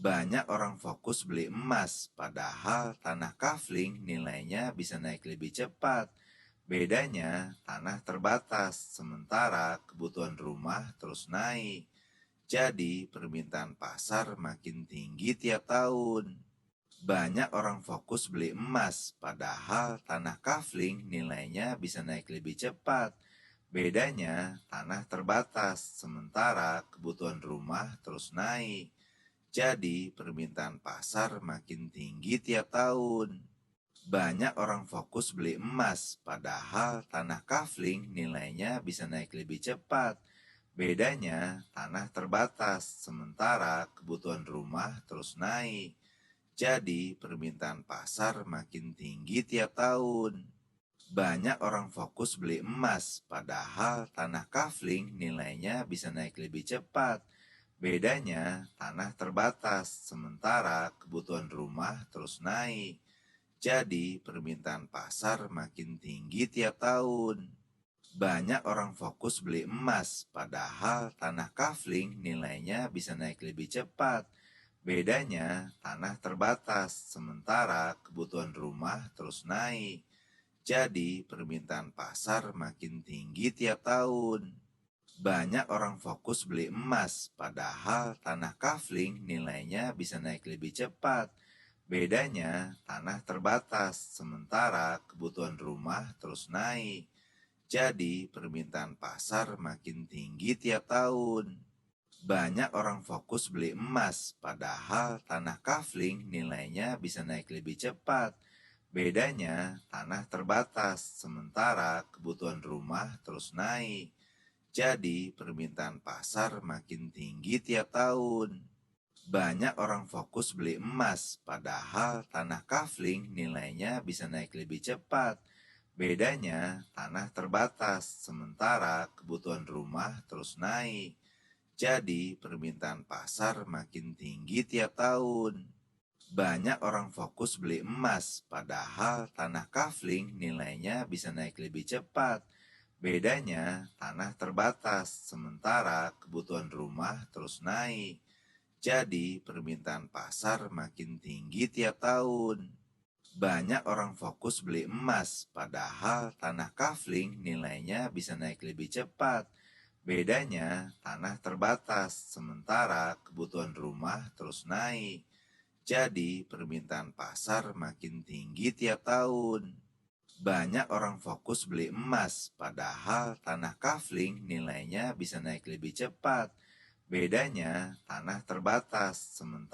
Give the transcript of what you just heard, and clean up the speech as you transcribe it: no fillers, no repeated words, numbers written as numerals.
Banyak orang fokus beli emas, padahal tanah kafling nilainya bisa naik lebih cepat. Bedanya, tanah terbatas, sementara kebutuhan rumah terus naik. Jadi, permintaan pasar makin tinggi tiap tahun. Banyak orang fokus beli emas, padahal tanah kafling nilainya bisa naik lebih cepat. Bedanya, tanah terbatas, sementara kebutuhan rumah terus naik. Jadi, permintaan pasar makin tinggi tiap tahun. Banyak orang fokus beli emas, padahal tanah kafling nilainya bisa naik lebih cepat. Bedanya, tanah terbatas, sementara kebutuhan rumah terus naik. Jadi, permintaan pasar makin tinggi tiap tahun. Banyak orang fokus beli emas, padahal tanah kafling nilainya bisa naik lebih cepat. Bedanya, tanah terbatas, sementara kebutuhan rumah terus naik. Jadi, permintaan pasar makin tinggi tiap tahun. Banyak orang fokus beli emas, padahal tanah kafling nilainya bisa naik lebih cepat. Bedanya, tanah terbatas, sementara kebutuhan rumah terus naik. Jadi, permintaan pasar makin tinggi tiap tahun. Banyak orang fokus beli emas, padahal tanah kafling nilainya bisa naik lebih cepat. Bedanya, tanah terbatas, sementara kebutuhan rumah terus naik. Jadi, permintaan pasar makin tinggi tiap tahun. Banyak orang fokus beli emas, padahal tanah kafling nilainya bisa naik lebih cepat. Bedanya, tanah terbatas, sementara kebutuhan rumah terus naik. Jadi, permintaan pasar makin tinggi tiap tahun. Banyak orang fokus beli emas, padahal tanah kafling nilainya bisa naik lebih cepat. Bedanya, tanah terbatas, sementara kebutuhan rumah terus naik. Jadi, permintaan pasar makin tinggi tiap tahun. Banyak orang fokus beli emas, padahal tanah kafling nilainya bisa naik lebih cepat. Bedanya, tanah terbatas, sementara kebutuhan rumah terus naik. Jadi, permintaan pasar makin tinggi tiap tahun. Banyak orang fokus beli emas, padahal tanah kafling nilainya bisa naik lebih cepat. Bedanya, tanah terbatas, sementara kebutuhan rumah terus naik. Jadi, permintaan pasar makin tinggi tiap tahun. Banyak orang fokus beli emas, padahal tanah kafling nilainya bisa naik lebih cepat. Bedanya, tanah terbatas, sementara